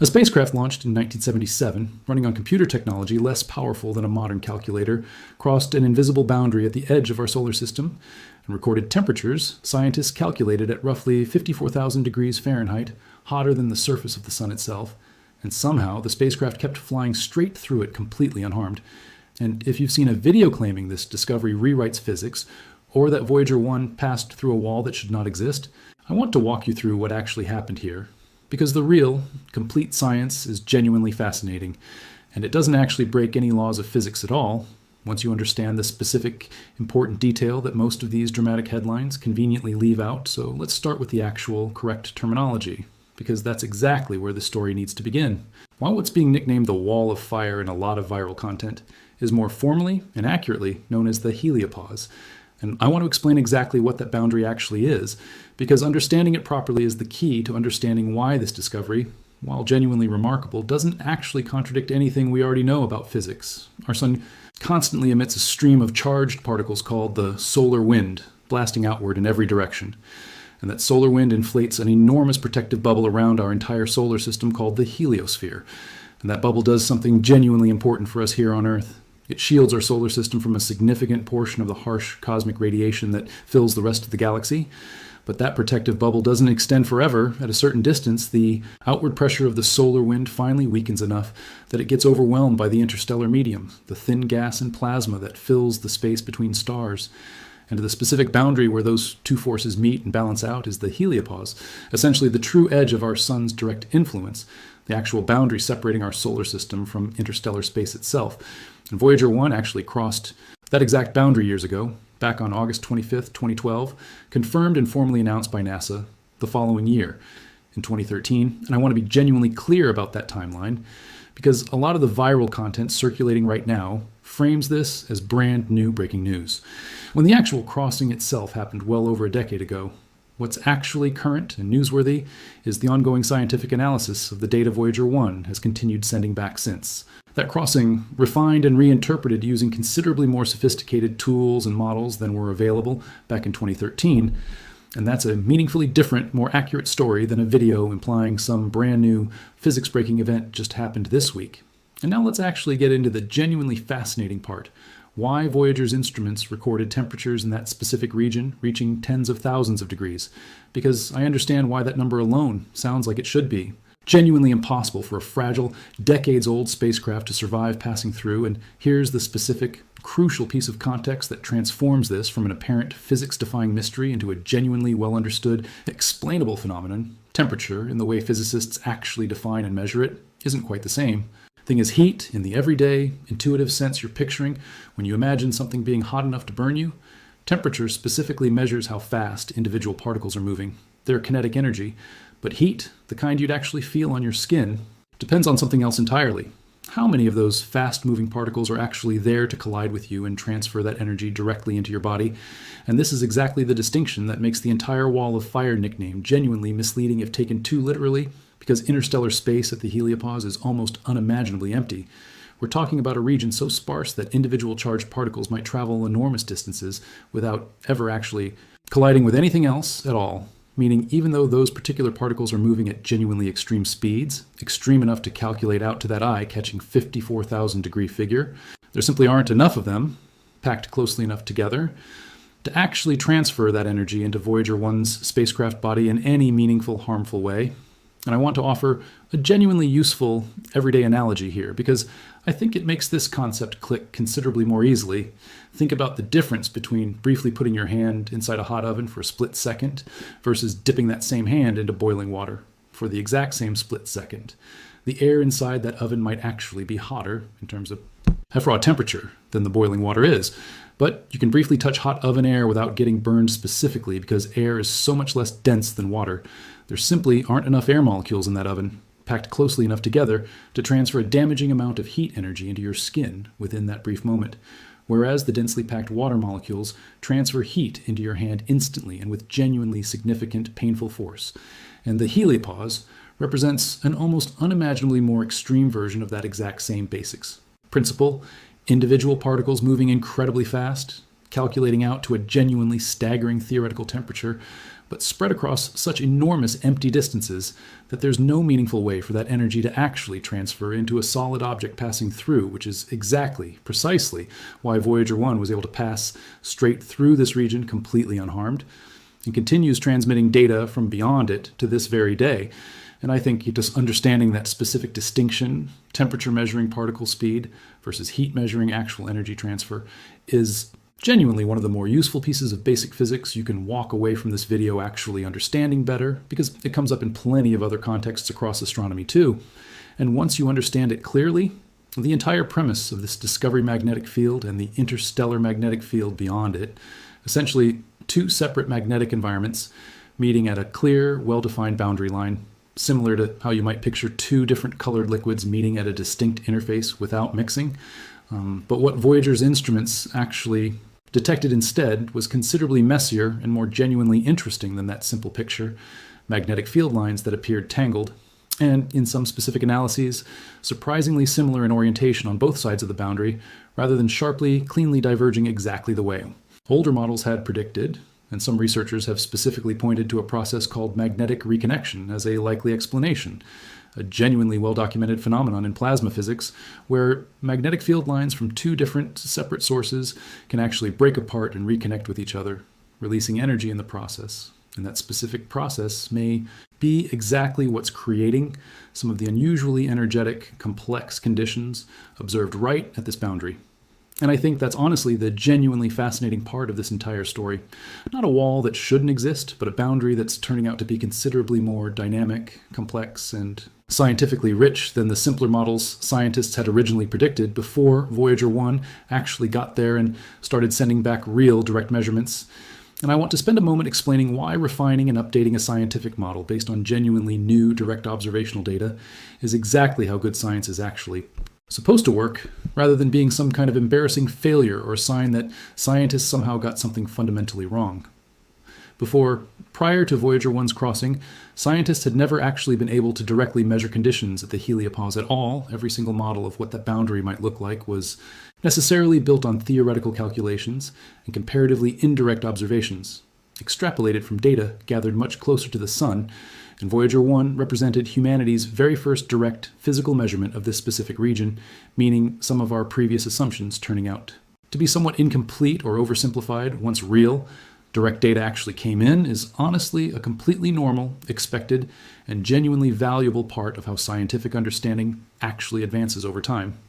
A spacecraft launched in 1977, running on computer technology less powerful than a modern calculator, crossed an invisible boundary at the edge of our solar system and recorded temperatures scientists calculated at roughly 54,000 degrees Fahrenheit, hotter than the surface of the sun itself. And somehow the spacecraft kept flying straight through it completely unharmed. And if you've seen a video claiming this discovery rewrites physics, or that Voyager 1 passed through a wall that should not exist, I want to walk you through what actually happened here. Because the real, complete science is genuinely fascinating, and it doesn't actually break any laws of physics at all, once you understand the specific, important detail that most of these dramatic headlines conveniently leave out. So let's start with the actual correct terminology, because that's exactly where the story needs to begin. While what's being nicknamed the Wall of Fire in a lot of viral content is more formally and accurately known as the Heliopause. And I want to explain exactly what that boundary actually is, because understanding it properly is the key to understanding why this discovery, while genuinely remarkable, doesn't actually contradict anything we already know about physics. Our sun constantly emits a stream of charged particles called the solar wind, blasting outward in every direction. And that solar wind inflates an enormous protective bubble around our entire solar system called the heliosphere. And that bubble does something genuinely important for us here on Earth. It shields our solar system from a significant portion of the harsh cosmic radiation that fills the rest of the galaxy. But that protective bubble doesn't extend forever. At a certain distance, the outward pressure of the solar wind finally weakens enough that it gets overwhelmed by the interstellar medium, the thin gas and plasma that fills the space between stars. And the specific boundary where those two forces meet and balance out is the heliopause, essentially the true edge of our sun's direct influence, the actual boundary separating our solar system from interstellar space itself. And Voyager 1 actually crossed that exact boundary years ago, back on August 25th, 2012, confirmed and formally announced by NASA the following year, in 2013. And I want to be genuinely clear about that timeline, because a lot of the viral content circulating right now frames this as brand new breaking news, when the actual crossing itself happened well over a decade ago. What's actually current and newsworthy is the ongoing scientific analysis of the data Voyager 1 has continued sending back since. That crossing, refined and reinterpreted using considerably more sophisticated tools and models than were available back in 2013, and that's a meaningfully different, more accurate story than a video implying some brand new physics-breaking event just happened this week. And now let's actually get into the genuinely fascinating part. Why Voyager's instruments recorded temperatures in that specific region reaching tens of thousands of degrees. Because I understand why that number alone sounds like it should be. Genuinely impossible for a fragile, decades-old spacecraft to survive passing through, and here's the specific, crucial piece of context that transforms this from an apparent physics-defying mystery into a genuinely well-understood, explainable phenomenon. Temperature, in the way physicists actually define and measure it, isn't quite the same. Thing is, heat, in the everyday, intuitive sense you're picturing when you imagine something being hot enough to burn you, temperature specifically measures how fast individual particles are moving, their kinetic energy. But heat, the kind you'd actually feel on your skin, depends on something else entirely. How many of those fast-moving particles are actually there to collide with you and transfer that energy directly into your body? And this is exactly the distinction that makes the entire Wall of Fire nickname genuinely misleading if taken too literally, because interstellar space at the heliopause is almost unimaginably empty. We're talking about a region so sparse that individual charged particles might travel enormous distances without ever actually colliding with anything else at all. Meaning even though those particular particles are moving at genuinely extreme speeds, extreme enough to calculate out to that eye catching 54,000 degree figure, there simply aren't enough of them, packed closely enough together, to actually transfer that energy into Voyager 1's spacecraft body in any meaningful, harmful way. And I want to offer a genuinely useful everyday analogy here, because I think it makes this concept click considerably more easily. Think about the difference between briefly putting your hand inside a hot oven for a split second versus dipping that same hand into boiling water for the exact same split second. The air inside that oven might actually be hotter in terms of raw temperature than the boiling water is. But you can briefly touch hot oven air without getting burned specifically because air is so much less dense than water. There simply aren't enough air molecules in that oven, packed closely enough together to transfer a damaging amount of heat energy into your skin within that brief moment. Whereas the densely packed water molecules transfer heat into your hand instantly and with genuinely significant, painful force. And the heliopause represents an almost unimaginably more extreme version of that exact same basics. Principle: individual particles moving incredibly fast, calculating out to a genuinely staggering theoretical temperature, but spread across such enormous empty distances that there's no meaningful way for that energy to actually transfer into a solid object passing through, which is precisely why Voyager 1 was able to pass straight through this region completely unharmed, and continues transmitting data from beyond it to this very day. And I think just understanding that specific distinction, temperature measuring particle speed versus heat measuring actual energy transfer, is genuinely one of the more useful pieces of basic physics you can walk away from this video actually understanding better, because it comes up in plenty of other contexts across astronomy too. And once you understand it clearly, the entire premise of this discovery magnetic field and the interstellar magnetic field beyond it, essentially two separate magnetic environments meeting at a clear, well-defined boundary line, similar to how you might picture two different colored liquids meeting at a distinct interface without mixing. But what Voyager's instruments actually detected instead was considerably messier and more genuinely interesting than that simple picture: magnetic field lines that appeared tangled, and in some specific analyses, surprisingly similar in orientation on both sides of the boundary, rather than sharply, cleanly diverging exactly the way older models had predicted. And some researchers have specifically pointed to a process called magnetic reconnection as a likely explanation, a genuinely well-documented phenomenon in plasma physics, where magnetic field lines from two different separate sources can actually break apart and reconnect with each other, releasing energy in the process. And that specific process may be exactly what's creating some of the unusually energetic, complex conditions observed right at this boundary. And I think that's honestly the genuinely fascinating part of this entire story. Not a wall that shouldn't exist, but a boundary that's turning out to be considerably more dynamic, complex, and scientifically rich than the simpler models scientists had originally predicted before Voyager 1 actually got there and started sending back real direct measurements. And I want to spend a moment explaining why refining and updating a scientific model based on genuinely new direct observational data is exactly how good science is actually supposed to work, rather than being some kind of embarrassing failure or a sign that scientists somehow got something fundamentally wrong. Prior to Voyager 1's crossing, scientists had never actually been able to directly measure conditions at the Heliopause at all. Every single model of what that boundary might look like was necessarily built on theoretical calculations and comparatively indirect observations, extrapolated from data gathered much closer to the Sun, and Voyager 1 represented humanity's very first direct physical measurement of this specific region, meaning some of our previous assumptions turning out to be somewhat incomplete or oversimplified. Once real, direct data actually came in is honestly a completely normal, expected, and genuinely valuable part of how scientific understanding actually advances over time.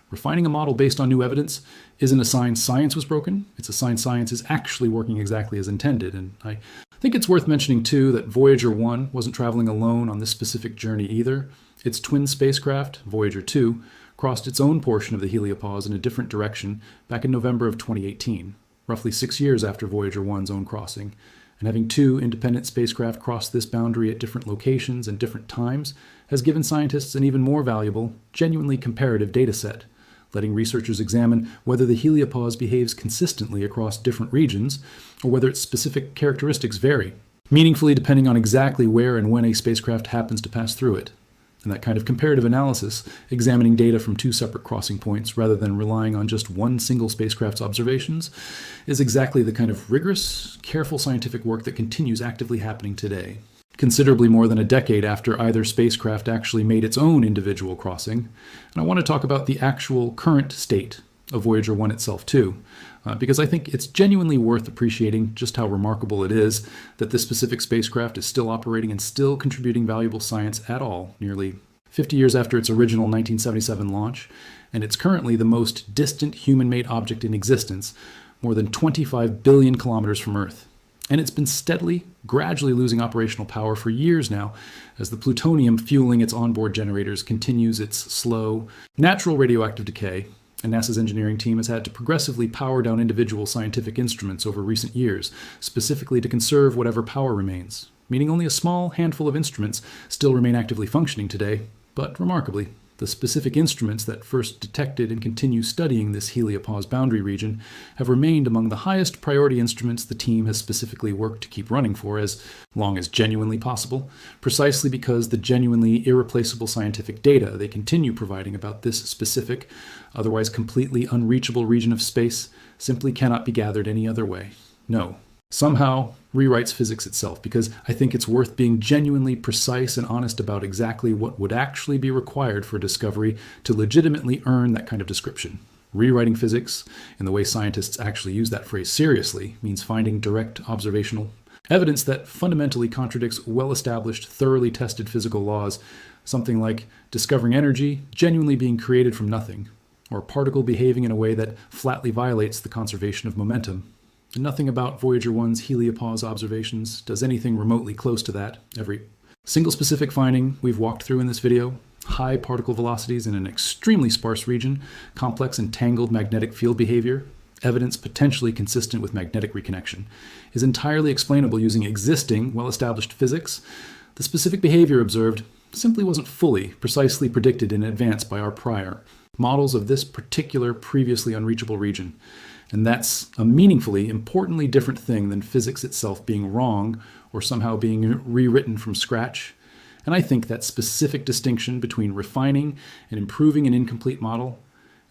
Refining a model based on new evidence isn't a sign science was broken, it's a sign science is actually working exactly as intended. And I think it's worth mentioning too that Voyager 1 wasn't traveling alone on this specific journey either. Its twin spacecraft, Voyager 2, crossed its own portion of the Heliopause in a different direction back in November of 2018, roughly 6 years after Voyager 1's own crossing. And having two independent spacecraft cross this boundary at different locations and different times has given scientists an even more valuable, genuinely comparative data set, letting researchers examine whether the Heliopause behaves consistently across different regions, or whether its specific characteristics vary, meaningfully depending on exactly where and when a spacecraft happens to pass through it. And that kind of comparative analysis, examining data from two separate crossing points rather than relying on just one single spacecraft's observations, is exactly the kind of rigorous, careful scientific work that continues actively happening today, considerably more than a decade after either spacecraft actually made its own individual crossing. And I want to talk about the actual current state of Voyager 1 itself too, because I think it's genuinely worth appreciating just how remarkable it is that this specific spacecraft is still operating and still contributing valuable science at all, nearly 50 years after its original 1977 launch, and it's currently the most distant human-made object in existence, more than 25 billion kilometers from Earth. And it's been steadily, gradually losing operational power for years now, as the plutonium fueling its onboard generators continues its slow, natural radioactive decay, and NASA's engineering team has had to progressively power down individual scientific instruments over recent years, specifically to conserve whatever power remains, meaning only a small handful of instruments still remain actively functioning today. But remarkably, the specific instruments that first detected and continue studying this Heliopause boundary region have remained among the highest priority instruments the team has specifically worked to keep running for as long as genuinely possible, precisely because the genuinely irreplaceable scientific data they continue providing about this specific, otherwise completely unreachable region of space simply cannot be gathered any other way. No, somehow rewrites physics itself, because I think it's worth being genuinely precise and honest about exactly what would actually be required for discovery to legitimately earn that kind of description. Rewriting physics, in the way scientists actually use that phrase seriously, means finding direct observational evidence that fundamentally contradicts well-established, thoroughly tested physical laws, something like discovering energy genuinely being created from nothing, or a particle behaving in a way that flatly violates the conservation of momentum. And nothing about Voyager 1's Heliopause observations does anything remotely close to that. Every single specific finding we've walked through in this video, high particle velocities in an extremely sparse region, complex and tangled magnetic field behavior, evidence potentially consistent with magnetic reconnection, is entirely explainable using existing, well-established physics. The specific behavior observed simply wasn't fully, precisely predicted in advance by our prior models of this particular previously unreachable region. And that's a meaningfully, importantly different thing than physics itself being wrong or somehow being rewritten from scratch. And I think that specific distinction between refining and improving an incomplete model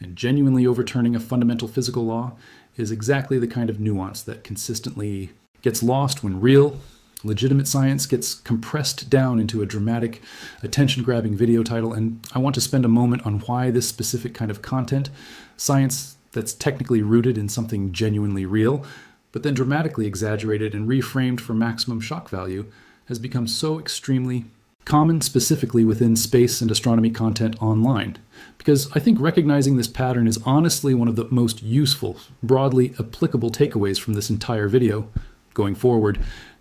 and genuinely overturning a fundamental physical law is exactly the kind of nuance that consistently gets lost when real, legitimate science gets compressed down into a dramatic, attention-grabbing video title. And I want to spend a moment on why this specific kind of content, science that's technically rooted in something genuinely real, but then dramatically exaggerated and reframed for maximum shock value, has become so extremely common, specifically within space and astronomy content online. Because I think recognizing this pattern is honestly one of the most useful, broadly applicable takeaways from this entire video. Going forward,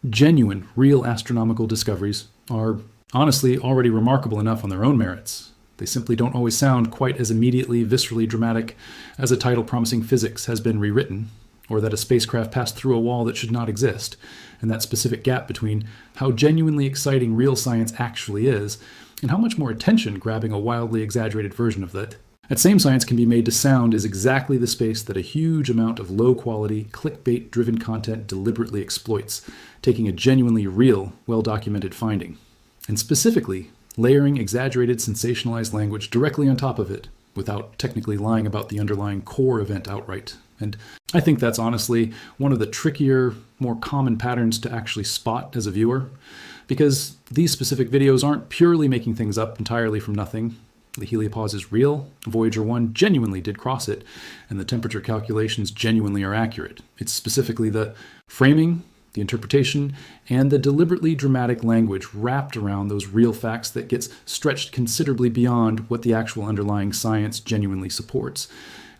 genuine, real astronomical discoveries are honestly already remarkable enough on their own merits. They simply don't always sound quite as immediately, viscerally dramatic as a title promising physics has been rewritten, or that a spacecraft passed through a wall that should not exist, and that specific gap between how genuinely exciting real science actually is and how much more attention grabbing a wildly exaggerated version of that. That same science can be made to sound is exactly the space that a huge amount of low-quality, clickbait-driven content deliberately exploits, taking a genuinely real, well-documented finding, and specifically layering exaggerated, sensationalized language directly on top of it, without technically lying about the underlying core event outright. And I think that's honestly one of the trickier, more common patterns to actually spot as a viewer, because these specific videos aren't purely making things up entirely from nothing. The heliopause is real, Voyager 1 genuinely did cross it, and the temperature calculations genuinely are accurate. It's specifically the framing, the interpretation, and the deliberately dramatic language wrapped around those real facts that gets stretched considerably beyond what the actual underlying science genuinely supports.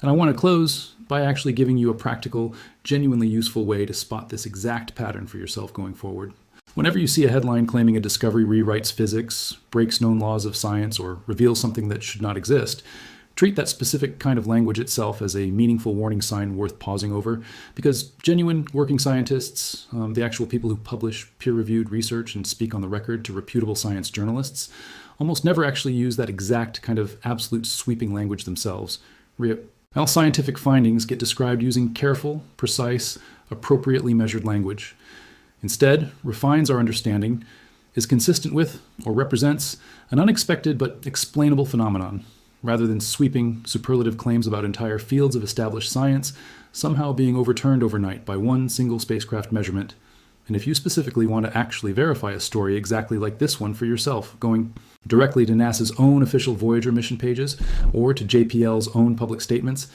And I want to close by actually giving you a practical, genuinely useful way to spot this exact pattern for yourself going forward. Whenever you see a headline claiming a discovery rewrites physics, breaks known laws of science, or reveals something that should not exist, treat that specific kind of language itself as a meaningful warning sign worth pausing over, because genuine working scientists, the actual people who publish peer-reviewed research and speak on the record to reputable science journalists, almost never actually use that exact kind of absolute sweeping language themselves. All scientific findings get described using careful, precise, appropriately measured language. Instead, refines our understanding, is consistent with, or represents, an unexpected but explainable phenomenon, rather than sweeping, superlative claims about entire fields of established science somehow being overturned overnight by one single spacecraft measurement. And if you specifically want to actually verify a story exactly like this one for yourself, going directly to NASA's own official Voyager mission pages or to JPL's own public statements,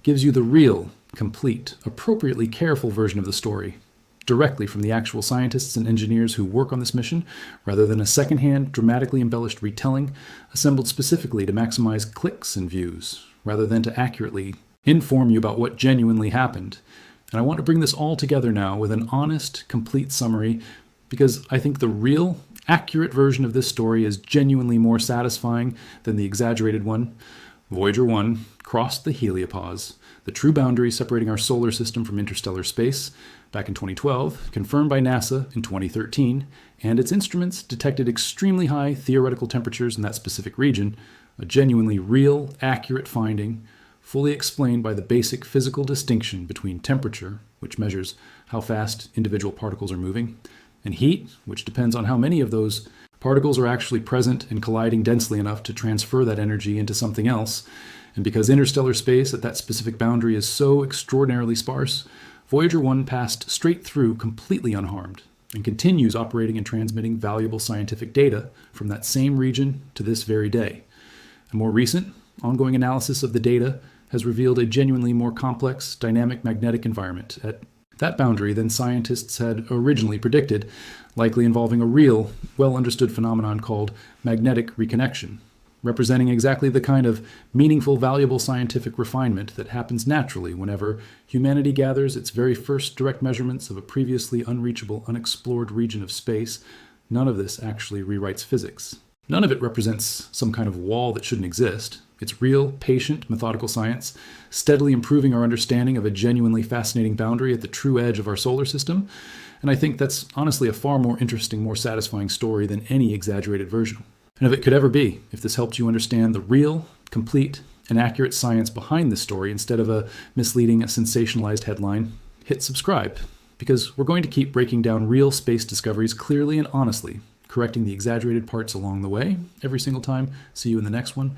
gives you the real, complete, appropriately careful version of the story, directly from the actual scientists and engineers who work on this mission, rather than a secondhand, dramatically embellished retelling assembled specifically to maximize clicks and views, rather than to accurately inform you about what genuinely happened. And I want to bring this all together now with an honest, complete summary, because I think the real, accurate version of this story is genuinely more satisfying than the exaggerated one. Voyager 1 crossed the heliopause, the true boundary separating our solar system from interstellar space, back in 2012, confirmed by NASA in 2013, and its instruments detected extremely high theoretical temperatures in that specific region, a genuinely real, accurate finding, fully explained by the basic physical distinction between temperature, which measures how fast individual particles are moving, and heat, which depends on how many of those particles are actually present and colliding densely enough to transfer that energy into something else. And because interstellar space at that specific boundary is so extraordinarily sparse, Voyager 1 passed straight through completely unharmed and continues operating and transmitting valuable scientific data from that same region to this very day. A more recent, ongoing analysis of the data has revealed a genuinely more complex, dynamic magnetic environment at that boundary than scientists had originally predicted, likely involving a real, well-understood phenomenon called magnetic reconnection, representing exactly the kind of meaningful, valuable scientific refinement that happens naturally whenever humanity gathers its very first direct measurements of a previously unreachable, unexplored region of space. None of this actually rewrites physics. None of it represents some kind of wall that shouldn't exist. It's real, patient, methodical science, steadily improving our understanding of a genuinely fascinating boundary at the true edge of our solar system. And I think that's honestly a far more interesting, more satisfying story than any exaggerated version. And if it could ever be, if this helped you understand the real, complete, and accurate science behind this story instead of a misleading, sensationalized headline, hit subscribe, because we're going to keep breaking down real space discoveries clearly and honestly, correcting the exaggerated parts along the way every single time. See you in the next one.